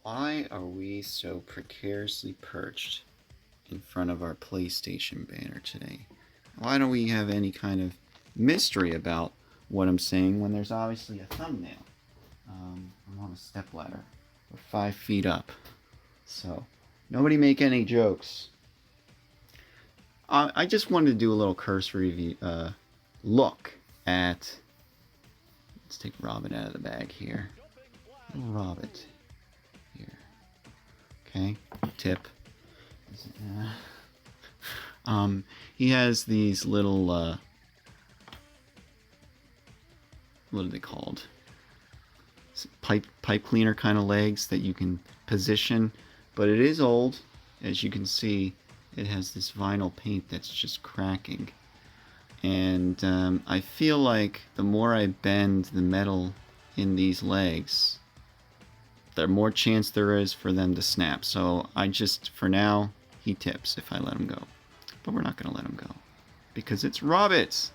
Why are we so precariously perched in front of our PlayStation banner today? Why don't we have any kind of mystery about what I'm saying when there's obviously a thumbnail? I'm on a stepladder. We're 5 feet up. So, nobody make any jokes. I just wanted to do a little cursory look at. Let's take Robbit out of the bag here. Little Robbit. Here. Okay. Tip. He has these little, what are they called? Pipe cleaner kind of legs that you can position, but it is old. As you can see, it has this vinyl paint that's just cracking. And I feel like the more I bend the metal in these legs, the more chance there is for them to snap. So I just, for now, he tips if I let him go. But we're not going to let him go. Because it's Robbit!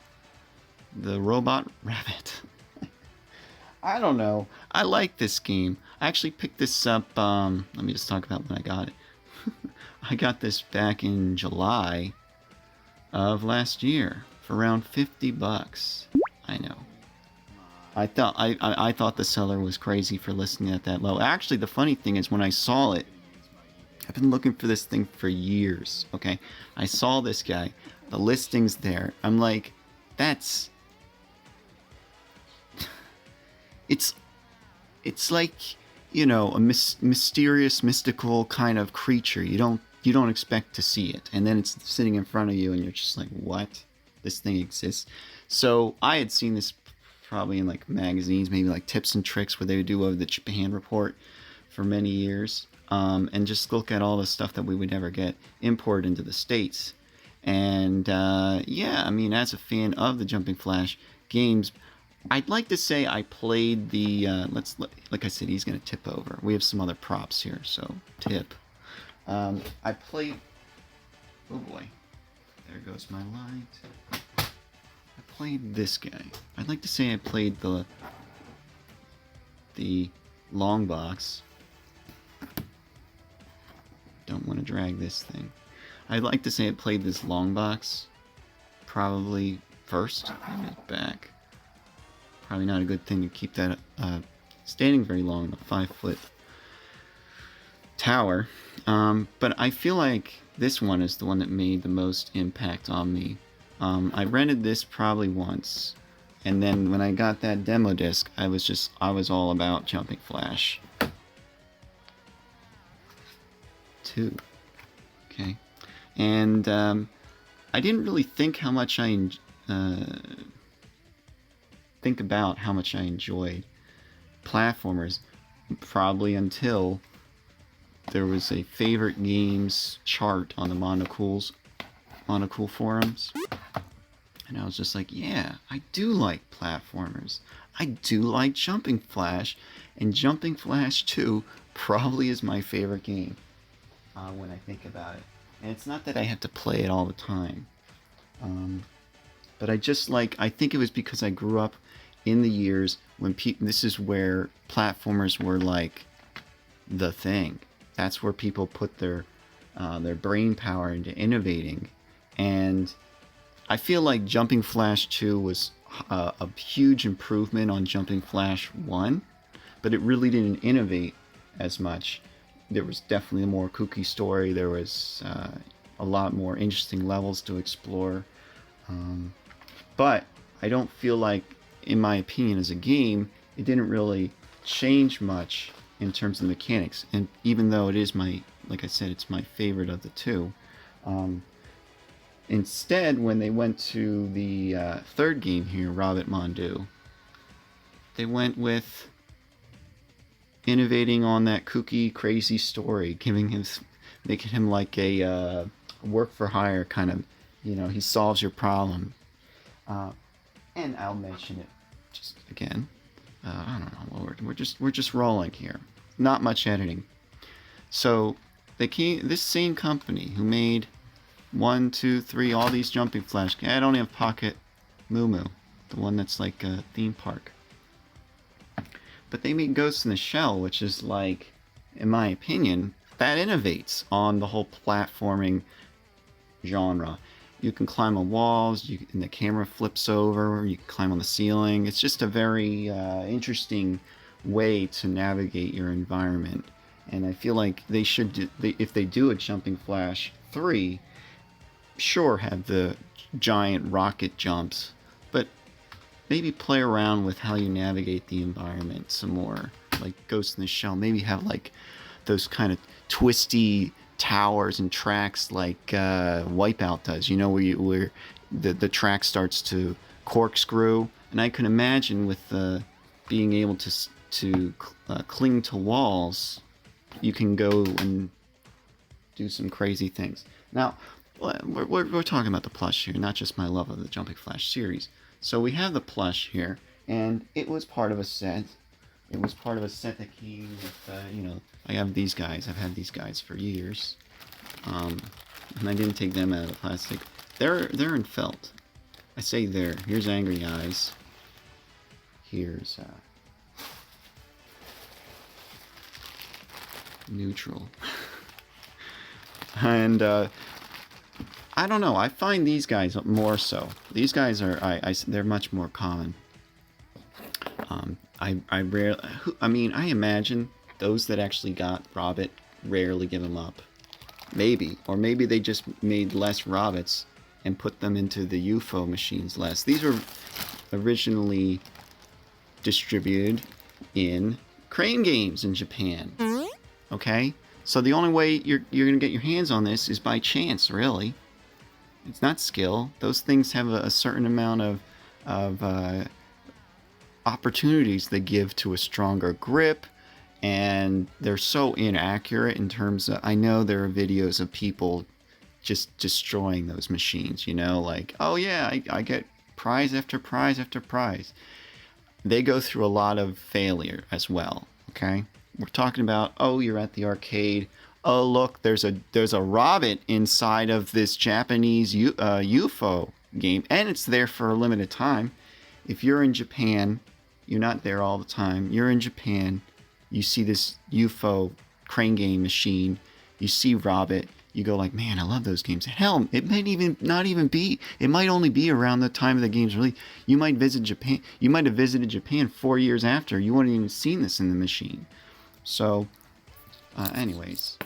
The robot rabbit. I don't know. I like this game. I actually picked this up, let me just talk about when I got it. I got this back in July of last year for around 50 bucks. I know. I thought the seller was crazy for listing it that low. Actually, the funny thing is when I saw it, I've been looking for this thing for years, okay? I saw this guy, the listing's there. I'm like, that's... It's like, you know, a mysterious, mystical kind of creature. You don't expect to see it. And then it's sitting in front of you and you're just like, what? This thing exists? So I had seen this probably in like magazines, maybe like Tips and Tricks, where they would do the Japan report for many years, and just look at all the stuff that we would never get imported into the States. And yeah, I mean, as a fan of the Jumping Flash games, I'd like to say I played the, like I said, he's going to tip over. We have some other props here, so tip. I played, oh boy, there goes my light. I played this guy. I'd like to say I played the long box. Don't want to drag this thing. I'd like to say I played this long box probably first. Maybe it's back. Probably not a good thing to keep that standing very long, a 5-foot tower. But I feel like this one is the one that made the most impact on me. I rented this probably once, and then when I got that demo disc, I was all about Jumping Flash 2. Okay, and I didn't really think how much about how much I enjoyed platformers, probably until there was a favorite games chart on the Monocool forums, and I was just like, yeah, I do like platformers. I do like Jumping Flash, and Jumping Flash 2 probably is my favorite game when I think about it. And it's not that I have to play it all the time, but I think it was because I grew up in the years when this is where platformers were like the thing. That's where people put their brain power into innovating. And I feel like Jumping Flash 2 was a huge improvement on Jumping Flash 1, but it really didn't innovate as much. There was definitely a more kooky story. There was a lot more interesting levels to explore. But I don't feel like, in my opinion, as a game, it didn't really change much in terms of the mechanics. And even though it is like I said, it's my favorite of the two. Instead, when they went to the third game here, Robbit Mondu, they went with innovating on that kooky, crazy story, making him like a work for hire kind of, he solves your problem. And I'll mention it just again. I don't know. We're just rolling here. Not much editing. So this same company who made 1, 2, 3, all these Jumping Flash. I don't have Pocket Moo Moo, the one that's like a theme park. But they made Ghost in the Shell, which is like in my opinion, that innovates on the whole platforming genre. You can climb on walls, and the camera flips over, you can climb on the ceiling. It's just a very interesting way to navigate your environment. And I feel like they should, if they do a Jumping Flash 3, sure, have the giant rocket jumps, but maybe play around with how you navigate the environment some more. Like Ghost in the Shell, maybe have like those kind of twisty towers and tracks like Wipeout does, you know, where the track starts to corkscrew. And I can imagine with being able to cling to walls, you can go and do some crazy things. Now, we're talking about the plush here, not just my love of the Jumping Flash series. So we have the plush here, and it was part of a set. It was part of a set that came with, you know, I have these guys. I've had these guys for years. And I didn't take them out of the plastic. They're in felt. I say there. Here's Angry Eyes. Here's Neutral. And I don't know. I find these guys more so. These guys are they're much more common. I rarely. I mean, I imagine those that actually got Robbit rarely give them up. Maybe, or maybe they just made less Robbits and put them into the UFO machines less. These were originally distributed in Crane Games in Japan. Okay, so the only way you're gonna get your hands on this is by chance, really. It's not skill. Those things have a certain amount of opportunities they give to a stronger grip, and they're so inaccurate in terms of, I know there are videos of people just destroying those machines, you know, like, oh yeah, I get prize after prize after prize. They go through a lot of failure as well, okay? We're talking about, oh, you're at the arcade, oh look, there's a Robbit inside of this Japanese UFO game, and it's there for a limited time. If you're in Japan, you're not there all the time. You're in Japan, you see this UFO Crane Game machine, you see Robbit, you go like, man, I love those games. Hell, it might even not even be. It might only be around the time of the game's release. You might visit Japan. You might have visited Japan 4 years after. You wouldn't even seen this in the machine. So, anyways,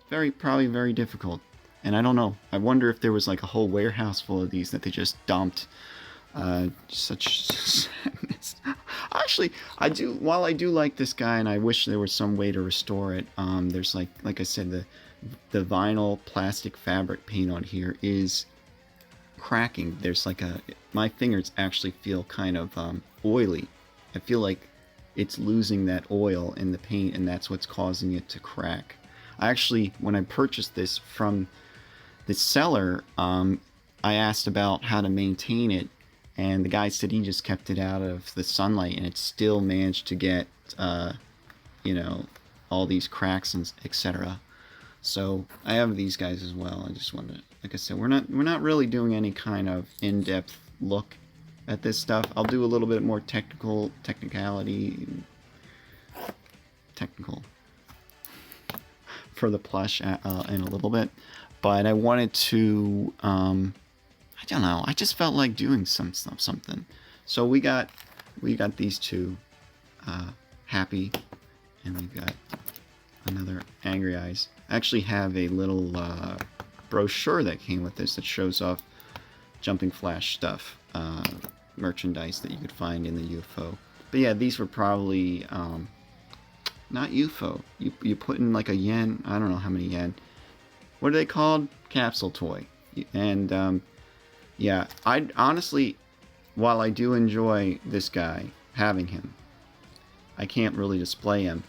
probably very difficult. And I don't know. I wonder if there was like a whole warehouse full of these that they just dumped. Such sadness. Actually, while I do like this guy, and I wish there was some way to restore it. There's like I said, the vinyl plastic fabric paint on here is cracking. There's like my fingers actually feel kind of oily. I feel like it's losing that oil in the paint, and that's what's causing it to crack. Actually, when I purchased this from the seller, I asked about how to maintain it, and the guy said he just kept it out of the sunlight, and it still managed to get, you know, all these cracks and etc. So I have these guys as well. I just wanted to, like I said, we're not really doing any kind of in-depth look at this stuff. I'll do a little bit more technical for the plush in a little bit, but I wanted to I don't know, I just felt like doing something. So we got these two, Happy, and we've got another Angry Eyes. I actually have a little brochure that came with this that shows off Jumping Flash stuff, merchandise that you could find in the UFO. But yeah, these were probably not UFO. You put in like a yen, I don't know how many yen. What are they called? Capsule toy. And yeah, I honestly, while I do enjoy this guy, having him, I can't really display him,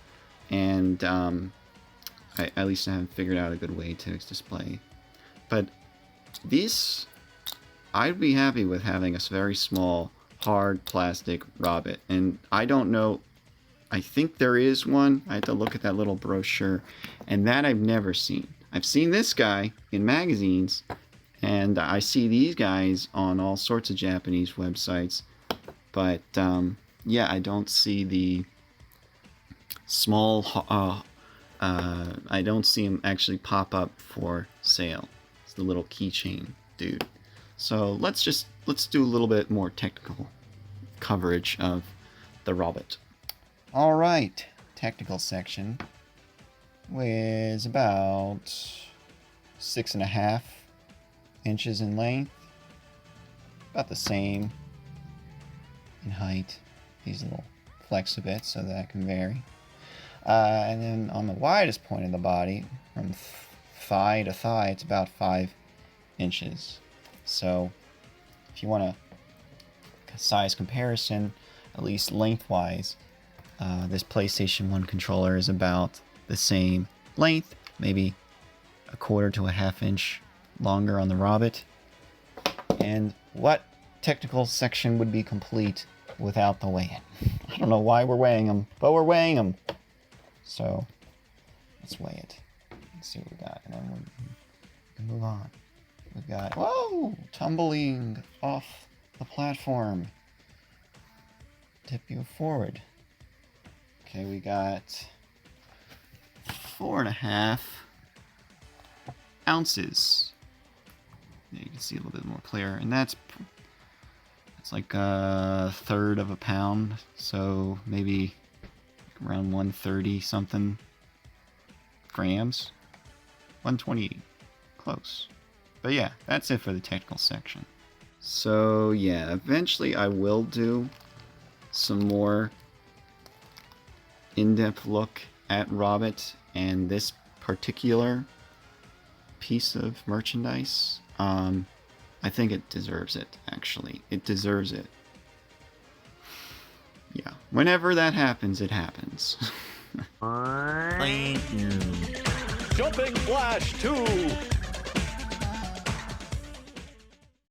and at least I haven't figured out a good way to display. But these, I'd be happy with having a very small, hard plastic Robbit. And I don't know, I think there is one. I have to look at that little brochure, and that I've never seen. I've seen this guy in magazines, and I see these guys on all sorts of Japanese websites. But yeah, I don't see the small I don't see him actually pop up for sale. It's the little keychain dude. So let's do a little bit more technical coverage of the Robbit. All right, technical section was about 6.5 inches in length, about the same in height. These little flex a bit so that can vary. And then on the widest point of the body, from thigh to thigh, it's about 5 inches. So if you want a size comparison, at least lengthwise, this PlayStation 1 controller is about the same length, maybe 1/4 to a 1/2 inch longer on the Robbit. And what technical section would be complete without the weigh-in? I don't know why we're weighing them, but we're weighing them. So let's weigh it. Let's see what we got, and then we can move on. We've got, whoa, tumbling off the platform. Tip you forward. Okay, we got 4.5 ounces. You can see a little bit more clear, and that's like 1/3 of a pound, so maybe around 130 something grams. 128, close. But yeah, that's it for the technical section. So yeah, eventually I will do some more in-depth look at Robbit and this particular piece of merchandise. I think it deserves it, actually. It deserves it. Yeah, whenever that happens, it happens. Jumping Flash 2!